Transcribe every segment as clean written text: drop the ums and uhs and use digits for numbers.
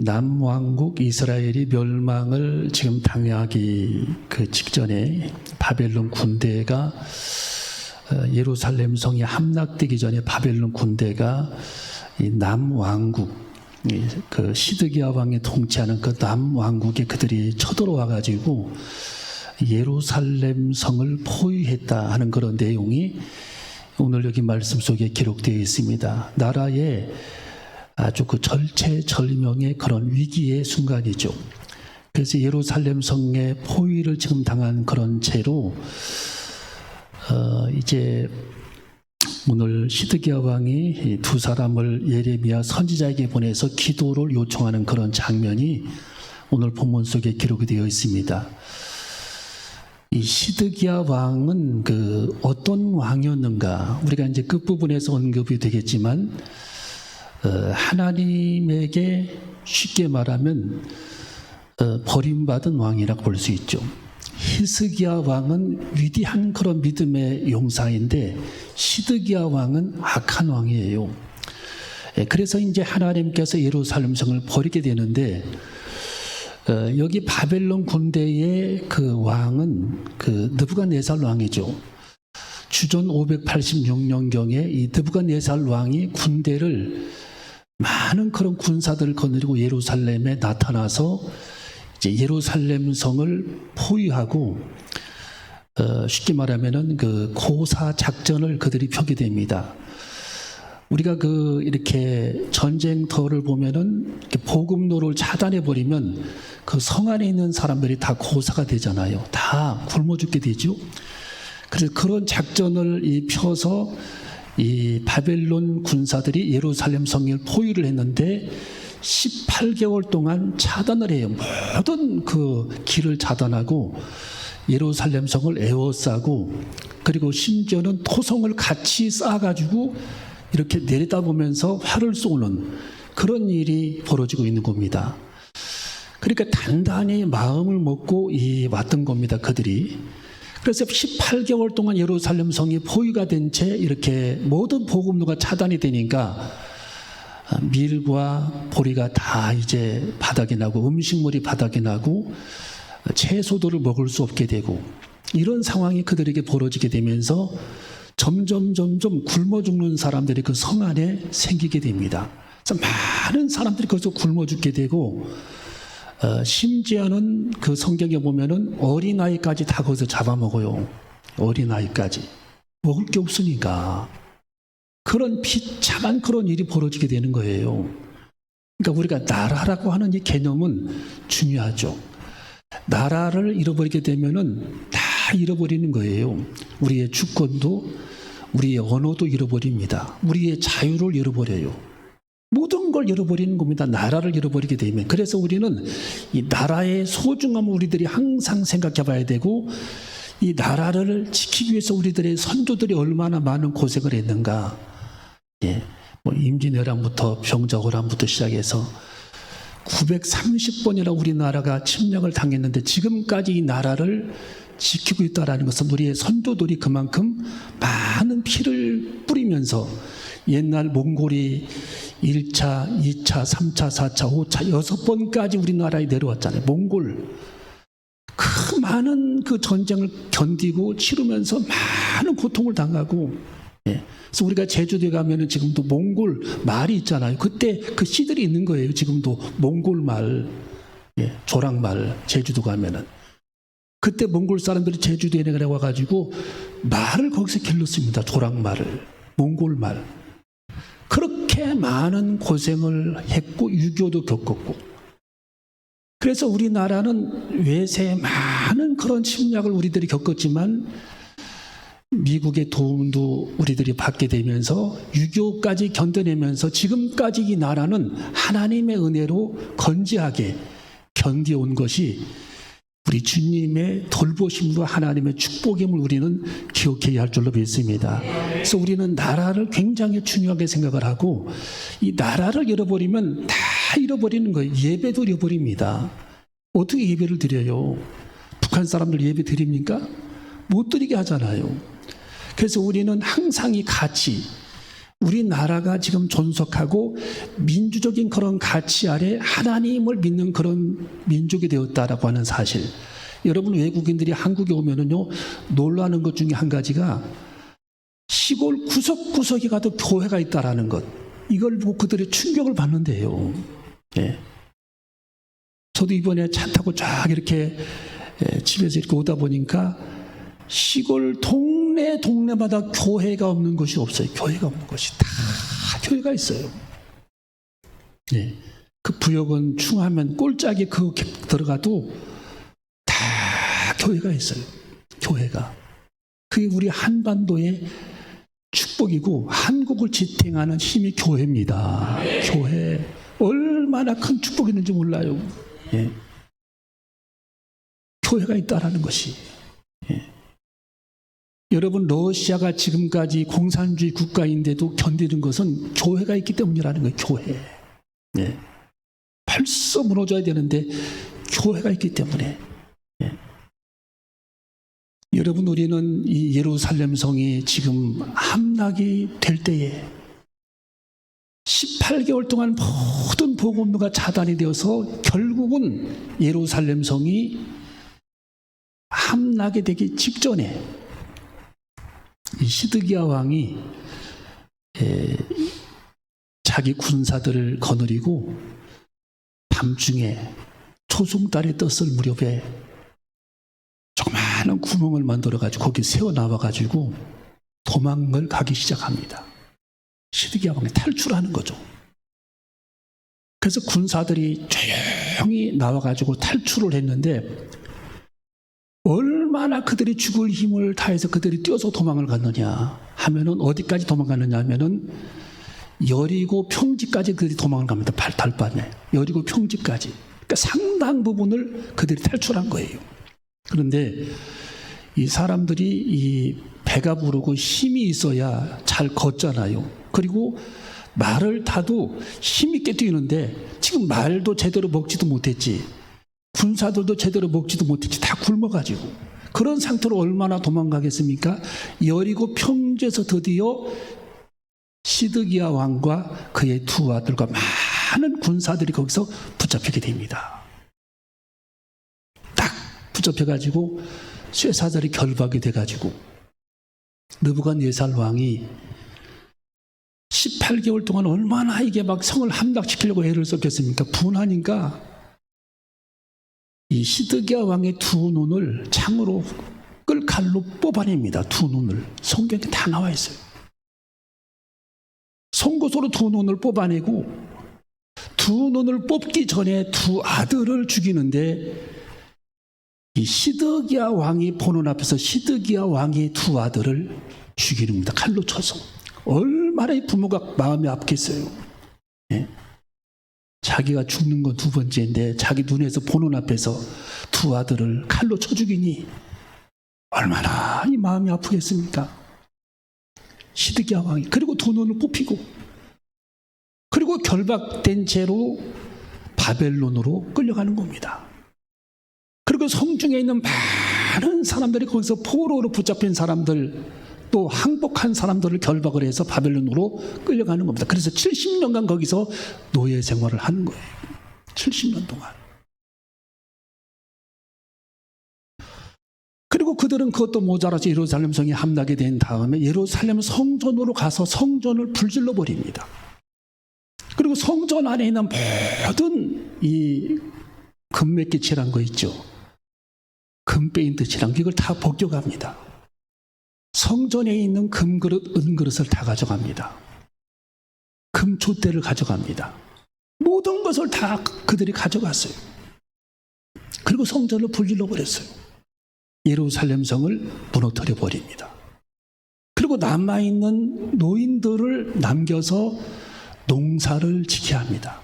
남왕국 이스라엘이 멸망을 지금 당하기 그 직전에 바벨론 군대가 예루살렘 성이 함락되기 전에 바벨론 군대가 이 남왕국 그 시드기야 왕이 통치하는 그 남왕국에 그들이 쳐들어와 가지고 예루살렘 성을 포위했다 하는 그런 내용이 오늘 여기 말씀 속에 기록되어 있습니다. 나라의 아주 그 절체절명의 그런 위기의 순간이죠. 그래서 예루살렘 성의 포위를 지금 당한 그런 채로 이제 오늘 시드기야 왕이 두 사람을 예레미야 선지자에게 보내서 기도를 요청하는 그런 장면이 오늘 본문 속에 기록이 되어 있습니다. 이 시드기야 왕은 그 어떤 왕이었는가, 우리가 이제 끝부분에서 언급이 되겠지만 하나님에게 쉽게 말하면 버림받은 왕이라고 볼 수 있죠. 히스기야 왕은 위대한 그런 믿음의 용사인데 시드기야 왕은 악한 왕이에요. 그래서 이제 하나님께서 예루살렘 성을 버리게 되는데 여기 바벨론 군대의 그 왕은 그 느부갓네살 왕이죠. 주전 586년경에 이 느부갓네살 왕이 군대를 많은 그런 군사들을 거느리고 예루살렘에 나타나서 이제 예루살렘 성을 포위하고 쉽게 말하면은 그 고사 작전을 그들이 펴게 됩니다. 우리가 그 이렇게 전쟁터를 보면은 이렇게 보급로를 차단해 버리면 그 성 안에 있는 사람들이 다 고사가 되잖아요. 다 굶어 죽게 되죠. 그래서 그런 작전을 펴서 이 바벨론 군사들이 예루살렘 성을 포위를 했는데 18개월 동안 차단을 해요. 모든 그 길을 차단하고 예루살렘 성을 에워싸고, 그리고 심지어는 토성을 같이 쌓아가지고 이렇게 내려다보면서 활을 쏘는 그런 일이 벌어지고 있는 겁니다. 그러니까 단단히 마음을 먹고 왔던 겁니다, 그들이. 그래서 18개월 동안 예루살렘 성이 포위가 된 채 이렇게 모든 보급로가 차단이 되니까 밀과 보리가 다 이제 바닥이 나고 음식물이 바닥이 나고 채소들을 먹을 수 없게 되고, 이런 상황이 그들에게 벌어지게 되면서 점점 굶어 죽는 사람들이 그 성 안에 생기게 됩니다. 그래서 많은 사람들이 거기서 굶어 죽게 되고 심지어는 그 성경에 보면은 어린아이까지 다 거기서 잡아먹어요. 어린아이까지. 먹을 게 없으니까. 그런 비참한 그런 일이 벌어지게 되는 거예요. 그러니까 우리가 나라라고 하는 이 개념은 중요하죠. 나라를 잃어버리게 되면은 다 잃어버리는 거예요. 우리의 주권도, 우리의 언어도 잃어버립니다. 우리의 자유를 잃어버려요. 모든 걸 잃어버리는 겁니다. 나라를 잃어버리게 되면. 그래서 우리는 이 나라의 소중함을 우리들이 항상 생각해 봐야 되고, 이 나라를 지키기 위해서 우리들의 선조들이 얼마나 많은 고생을 했는가. 임진왜란부터 병자호란부터 시작해서 930번이나 우리나라가 침략을 당했는데 지금까지 이 나라를 지키고 있다는 것은 우리의 선조들이 그만큼 많은 피를 뿌리면서 옛날 몽골이 1차, 2차, 3차, 4차, 5차, 6번까지 우리나라에 내려왔잖아요. 몽골. 그 많은 그 전쟁을 견디고 치르면서 많은 고통을 당하고, 그래서 우리가 제주도에 가면은 지금도 몽골 말이 있잖아요. 그때 그 씨들이 있는 거예요. 지금도 몽골 말, 조랑말, 제주도 가면은. 그때 몽골 사람들이 제주도에 내려와가지고 말을 거기서 길렀습니다. 조랑말을, 몽골 말. 그렇게 많은 고생을 했고 유교도 겪었고, 그래서 우리나라는 외세의 많은 그런 침략을 우리들이 겪었지만 미국의 도움도 우리들이 받게 되면서 유교까지 견뎌내면서 지금까지 이 나라는 하나님의 은혜로 건재하게 견뎌온 것이 우리 주님의 돌보심과 하나님의 축복임을 우리는 기억해야 할 줄로 믿습니다. 그래서 우리는 나라를 굉장히 중요하게 생각을 하고, 이 나라를 잃어버리면 다 잃어버리는 거예요. 예배도 잃어버립니다. 어떻게 예배를 드려요? 북한 사람들 예배 드립니까? 못 드리게 하잖아요. 그래서 우리는 항상 이 가치, 우리나라가 지금 존속하고 민주적인 그런 가치 아래 하나님을 믿는 그런 민족이 되었다라고 하는 사실. 여러분, 외국인들이 한국에 오면은요, 놀라는 것 중에 한 가지가 시골 구석구석에 가도 교회가 있다라는 것. 이걸 보고 그들이 충격을 받는데요. 예. 저도 이번에 차 타고 쫙 이렇게 집에서 이렇게 오다 보니까 시골 동네마다 교회가 없는 곳이 없어요. 교회가 없는 곳이 다 교회가 있어요. 예. 그 부여군 충하면 꼴짝이 그 들어가도 다 교회가 있어요. 교회가. 그게 우리 한반도의 축복이고 한국을 지탱하는 힘이 교회입니다. 교회. 얼마나 큰 축복이 있는지 몰라요. 예. 교회가 있다라는 것이. 예. 여러분, 러시아가 지금까지 공산주의 국가인데도 견디는 것은 교회가 있기 때문이라는 거예요. 교회. 예. 벌써 무너져야 되는데 교회가 있기 때문에. 예. 여러분, 우리는 이 예루살렘 성이 지금 함락이 될 때에 18개월 동안 모든 복음도가 차단이 되어서 결국은 예루살렘 성이 함락이 되기 직전에 이 시드기야 왕이 자기 군사들을 거느리고 밤중에 초승달이 떴을 무렵에 조그마한 구멍을 만들어가지고 거기 세워나와가지고 도망을 가기 시작합니다. 시드기야 왕이 탈출하는 거죠. 그래서 군사들이 조용히 나와가지고 탈출을 했는데 얼마나 그들이 죽을 힘을 다해서 그들이 뛰어서 도망을 갔느냐 하면은 어디까지 도망갔느냐 하면은 여리고 평지까지 그들이 도망을 갑니다. 달밤에 여리고 평지까지. 그러니까 상당 부분을 그들이 탈출한 거예요. 그런데 이 사람들이 이 배가 부르고 힘이 있어야 잘 걷잖아요. 그리고 말을 타도 힘있게 뛰는데 지금 말도 제대로 먹지도 못했지, 군사들도 제대로 먹지도 못했지, 다 굶어가지고 그런 상태로 얼마나 도망가겠습니까? 여리고 평지에서 드디어 시드기야 왕과 그의 두 아들과 많은 군사들이 거기서 붙잡히게 됩니다. 딱 붙잡혀가지고 쇠사슬이 결박이 돼가지고 느부갓네살 왕이 18개월 동안 얼마나 이게 막 성을 함락시키려고 애를 썼겠습니까? 분하니까 이 시드기야 왕의 두 눈을 창으로 끌칼로 뽑아냅니다. 두 눈을. 성경에 다 나와 있어요. 송곳으로 두 눈을 뽑아내고 두 눈을 뽑기 전에 두 아들을 죽이는데 이 시드기야 왕이 보는 앞에서 시드기야 왕의 두 아들을 죽이는 겁니다. 칼로 쳐서. 얼마나 이 부모가 마음이 아프겠어요. 예? 자기가 죽는 건 두 번째인데 자기 눈에서 보는 앞에서 두 아들을 칼로 쳐 죽이니 얼마나 이 마음이 아프겠습니까? 시드기야 왕이. 그리고 두 눈을 뽑히고 그리고 결박된 채로 바벨론으로 끌려가는 겁니다. 그리고 성중에 있는 많은 사람들이 거기서 포로로 붙잡힌 사람들, 또 항복한 사람들을 결박을 해서 바벨론으로 끌려가는 겁니다. 그래서 70년간 거기서 노예 생활을 하는 거예요. 70년 동안. 그리고 그들은 그것도 모자라서 예루살렘 성이 함락이 된 다음에 예루살렘 성전으로 가서 성전을 불질러 버립니다. 그리고 성전 안에 있는 모든 이 금메기 칠한 거 있죠. 금 페인트 칠한 거 이걸 다 벗겨갑니다. 성전에 있는 금그릇, 은그릇을 다 가져갑니다. 금촛대를 가져갑니다. 모든 것을 다 그들이 가져갔어요. 그리고 성전을 불질러 버렸어요. 예루살렘 성을 무너뜨려 버립니다. 그리고 남아있는 노인들을 남겨서 농사를 지켜야 합니다.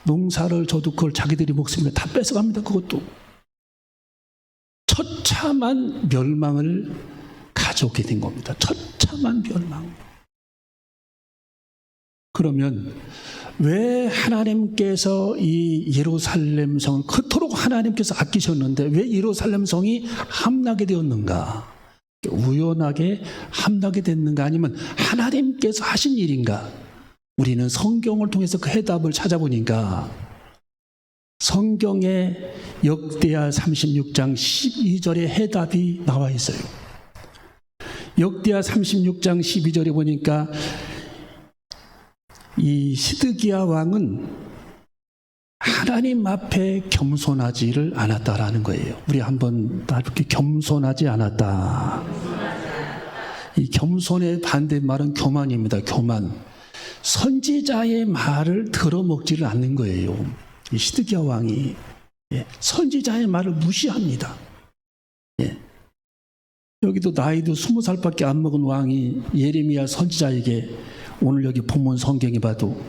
농사를 줘도 그걸 자기들이 먹습니다. 다 뺏어갑니다. 그것도. 처참한 멸망을 가져오게 된 겁니다. 처참한 멸망. 그러면 왜 하나님께서 이 예루살렘 성을 그토록 하나님께서 아끼셨는데 왜 예루살렘 성이 함락이 되었는가? 우연하게 함락이 됐는가 아니면 하나님께서 하신 일인가? 우리는 성경을 통해서 그 해답을 찾아보니까 성경에 역대하 36장 12절에 해답이 나와 있어요. 역대하 36장 12절에 보니까 이 시드기야 왕은 하나님 앞에 겸손하지를 않았다라는 거예요. 우리 한번 다 이렇게 겸손하지 않았다. 이 겸손의 반대말은 교만입니다. 교만. 선지자의 말을 들어먹지를 않는 거예요. 이 시드기야 왕이 선지자의 말을 무시합니다. 여기도 나이도 20살밖에 안 먹은 왕이 예레미야 선지자에게 오늘 여기 본문 성경에 봐도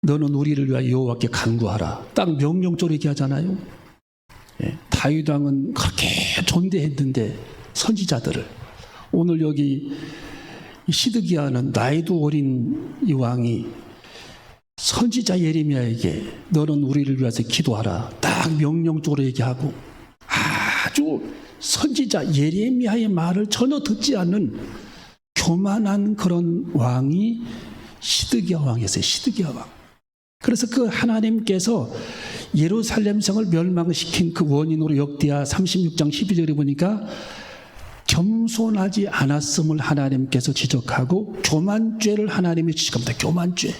너는 우리를 위하여 여호와께 간구하라. 딱 명령적으로 얘기하잖아요. 다윗 왕은 그렇게 존대했는데 선지자들을 오늘 여기 시드기야는 나이도 어린 이 왕이 선지자 예레미야에게 너는 우리를 위해서 기도하라. 딱 명령적으로 얘기하고 아주 선지자 예레미야의 말을 전혀 듣지 않는 교만한 그런 왕이 시드기야 왕이었어요. 시드기야 왕. 그래서 그 하나님께서 예루살렘 성을 멸망시킨 그 원인으로 역대하 36장 12절에 보니까 겸손하지 않았음을 하나님께서 지적하고 교만죄를 하나님이 지적합니다. 교만죄.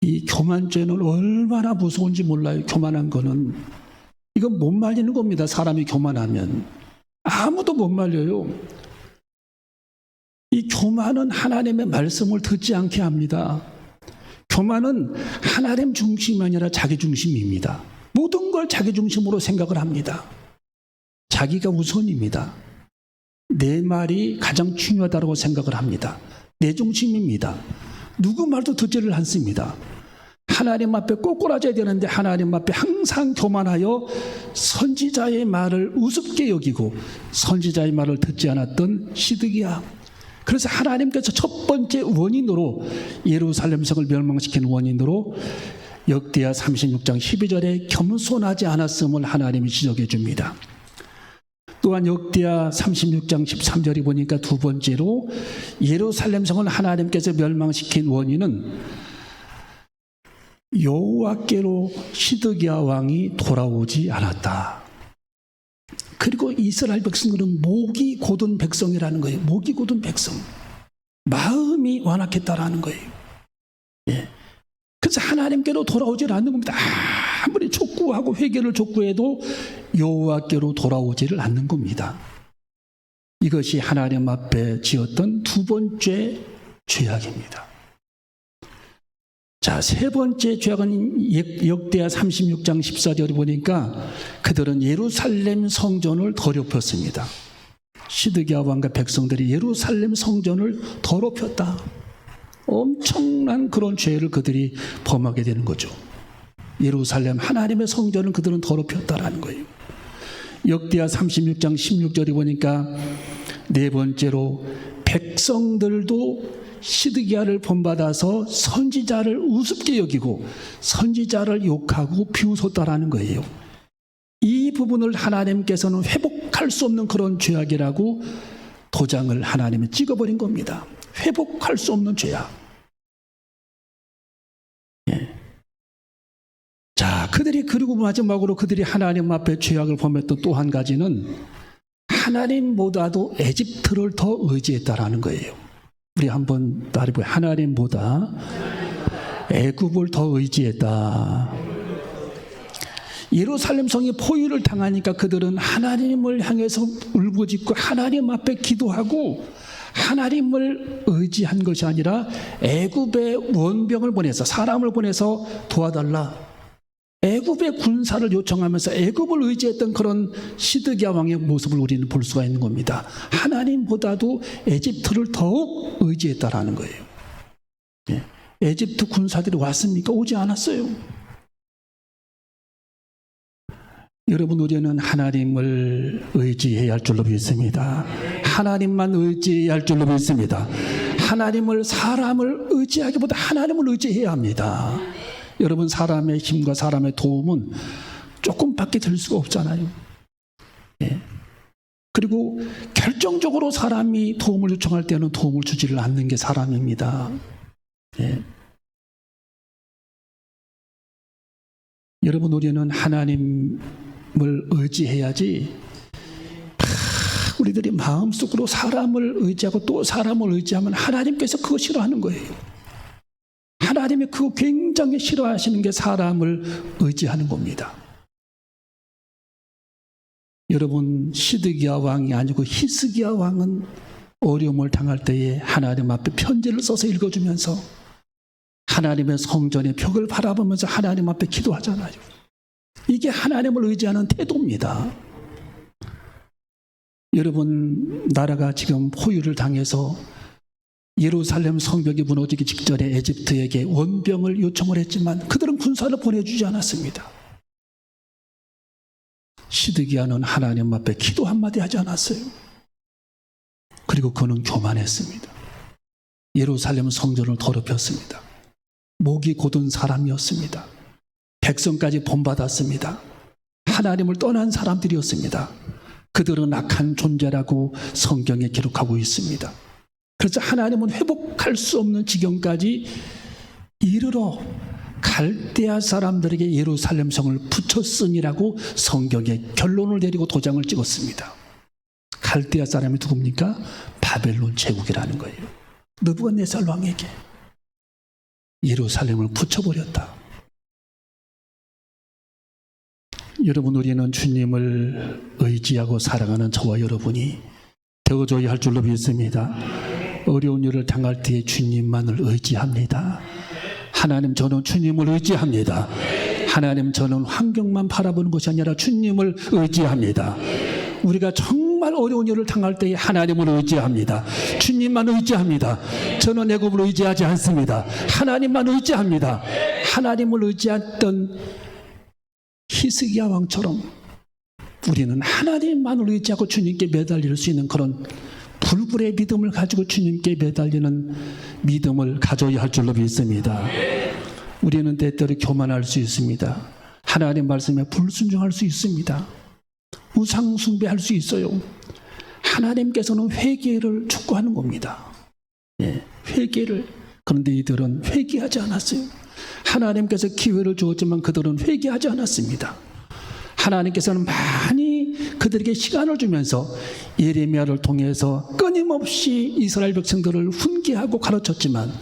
이 교만죄는 얼마나 무서운지 몰라요. 교만한 거는. 이건 못 말리는 겁니다. 사람이 교만하면. 아무도 못 말려요. 이 교만은 하나님의 말씀을 듣지 않게 합니다. 교만은 하나님 중심이 아니라 자기 중심입니다. 모든 걸 자기 중심으로 생각을 합니다. 자기가 우선입니다. 내 말이 가장 중요하다고 생각을 합니다. 내 중심입니다. 누구 말도 듣지를 않습니다. 하나님 앞에 꼬꾸라져야 되는데 하나님 앞에 항상 교만하여 선지자의 말을 우습게 여기고 선지자의 말을 듣지 않았던 시드기야. 그래서 하나님께서 첫 번째 원인으로 예루살렘 성을 멸망시킨 원인으로 역대하 36장 12절에 겸손하지 않았음을 하나님이 지적해 줍니다. 또한 역대하 36장 13절이 보니까 두 번째로 예루살렘 성을 하나님께서 멸망시킨 원인은 여호와께로 시드기야 왕이 돌아오지 않았다. 그리고 이스라엘 백성들은 목이 곧은 백성이라는 거예요. 목이 곧은 백성. 마음이 완악했다라는 거예요. 그래서 하나님께로 돌아오지 않는 겁니다. 아무리 촉구하고 회개를 촉구해도 여호와께로 돌아오지를 않는 겁니다. 이것이 하나님 앞에 지었던 두 번째 죄악입니다. 자, 세 번째 죄악은 역대하 36장 14절에 보니까 그들은 예루살렘 성전을 더럽혔습니다. 시드기야 왕과 백성들이 예루살렘 성전을 더럽혔다. 엄청난 그런 죄를 그들이 범하게 되는 거죠. 예루살렘 하나님의 성전을 그들은 더럽혔다라는 거예요. 역대하 36장 16절에 보니까 네 번째로 백성들도 시드기야를 본받아서 선지자를 우습게 여기고 선지자를 욕하고 비웃었다라는 거예요. 이 부분을 하나님께서는 회복할 수 없는 그런 죄악이라고 도장을 하나님이 찍어버린 겁니다. 회복할 수 없는 죄악. 자, 그들이 그리고 마지막으로 그들이 하나님 앞에 죄악을 범했던 또 한 가지는 하나님보다도 에집트를 더 의지했다라는 거예요. 우리 한번 따라해보요. 하나님보다 애굽을 더 의지했다. 예루살렘 성이 포위를 당하니까 그들은 하나님을 향해서 울부짖고 하나님 앞에 기도하고 하나님을 의지한 것이 아니라 애굽의 원병을 보내서 사람을 보내서 도와달라. 애굽의 군사를 요청하면서 애굽을 의지했던 그런 시드기야 왕의 모습을 우리는 볼 수가 있는 겁니다. 하나님보다도 에집트를 더욱 의지했다라는 거예요. 에집트 군사들이 왔습니까? 오지 않았어요. 여러분, 우리는 하나님을 의지해야 할 줄로 믿습니다. 하나님만 의지해야 할 줄로 믿습니다. 하나님을, 사람을 의지하기보다 하나님을 의지해야 합니다. 여러분, 사람의 힘과 사람의 도움은 조금밖에 될 수가 없잖아요. 그리고 결정적으로 사람이 도움을 요청할 때는 도움을 주지를 않는 게 사람입니다. 예. 여러분, 우리는 하나님을 의지해야지 우리들이 마음속으로 사람을 의지하고 또 사람을 의지하면 하나님께서 그거 싫어하는 거예요. 하나님이 그거 굉장히 싫어하시는 게 사람을 의지하는 겁니다. 여러분, 시드기야 왕이 아니고 히스기야 왕은 어려움을 당할 때에 하나님 앞에 편지를 써서 읽어주면서 하나님의 성전의 벽을 바라보면서 하나님 앞에 기도하잖아요. 이게 하나님을 의지하는 태도입니다. 여러분, 나라가 지금 포위를 당해서 예루살렘 성벽이 무너지기 직전에 에집트에게 원병을 요청을 했지만 그들은 군사를 보내주지 않았습니다. 시드기야는 하나님 앞에 기도 한마디 하지 않았어요. 그리고 그는 교만했습니다. 예루살렘 성전을 더럽혔습니다. 목이 곧은 사람이었습니다. 백성까지 본받았습니다. 하나님을 떠난 사람들이었습니다. 그들은 악한 존재라고 성경에 기록하고 있습니다. 그래서 하나님은 회복할 수 없는 지경까지 이르러 갈대아 사람들에게 예루살렘 성을 붙였으니라고 성경에 결론을 내리고 도장을 찍었습니다. 갈대아 사람이 누굽니까? 바벨론 제국이라는 거예요. 느부갓네살 왕에게 예루살렘을 붙여버렸다. 여러분, 우리는 주님을 의지하고 사랑하는 저와 여러분이 되어줘야 할 줄로 믿습니다. 어려운 일을 당할 때에 주님만을 의지합니다. 하나님, 저는 주님을 의지합니다. 하나님, 저는 환경만 바라보는 것이 아니라 주님을 의지합니다. 우리가 정말 어려운 일을 당할 때에 하나님을 의지합니다. 주님만 의지합니다. 저는 애굽을 의지하지 않습니다. 하나님만 의지합니다. 하나님을 의지했던 히스기야 왕처럼 우리는 하나님만을 의지하고 주님께 매달릴 수 있는 그런 불굴의 믿음을 가지고 주님께 매달리는 믿음을 가져야 할 줄로 믿습니다. 우리는 때때로 교만할 수 있습니다. 하나님 말씀에 불순종할 수 있습니다. 우상 숭배할 수 있어요. 하나님께서는 회개를 촉구하는 겁니다. 예, 회개를. 그런데 이들은 회개하지 않았어요. 하나님께서 기회를 주었지만 그들은 회개하지 않았습니다. 하나님께서는 많이 그들에게 시간을 주면서 예레미야를 통해서 끊임없이 이스라엘 백성들을 훈계하고 가르쳤지만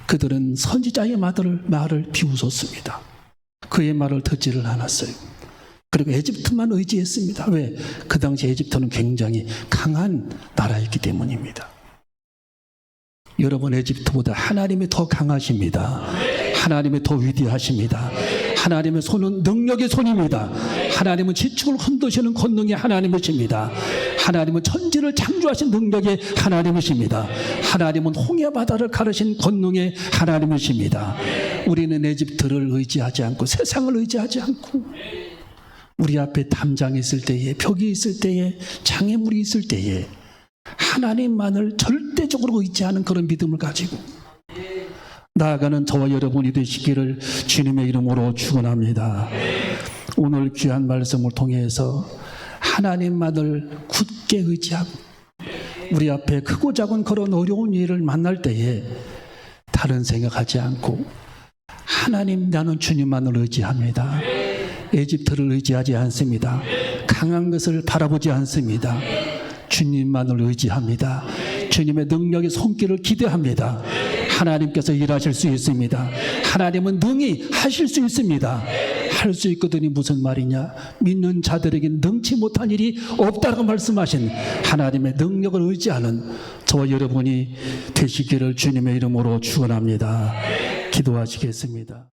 그들은 선지자의 말을 비웃었습니다. 그의 말을 듣지를 않았어요. 그리고 에집트만 의지했습니다. 왜? 그 당시 에집트는 굉장히 강한 나라였기 때문입니다. 여러분, 에집트보다 하나님이 더 강하십니다. 하나님이 더 위대하십니다. 하나님의 손은 능력의 손입니다. 하나님은 지축을 흔드시는 권능의 하나님이십니다. 하나님은 천지를 창조하신 능력의 하나님이십니다. 하나님은 홍해 바다를 가르신 권능의 하나님이십니다. 우리는 에집트를 의지하지 않고 세상을 의지하지 않고 우리 앞에 담장이 있을 때에, 벽이 있을 때에, 장애물이 있을 때에 하나님만을 절대적으로 의지하는 그런 믿음을 가지고 나아가는 저와 여러분이 되시기를 주님의 이름으로 축원합니다. 오늘 귀한 말씀을 통해서 하나님만을 굳게 의지하고 우리 앞에 크고 작은 그런 어려운 일을 만날 때에 다른 생각하지 않고 하나님, 나는 주님만을 의지합니다. 에집트를 의지하지 않습니다. 강한 것을 바라보지 않습니다. 주님만을 의지합니다. 주님의 능력의 손길을 기대합니다. 하나님께서 일하실 수 있습니다. 하나님은 능히 하실 수 있습니다. 할 수 있거든이 무슨 말이냐? 믿는 자들에게 능치 못한 일이 없다고 말씀하신 하나님의 능력을 의지하는 저와 여러분이 되시기를 주님의 이름으로 축원합니다. 기도하시겠습니다.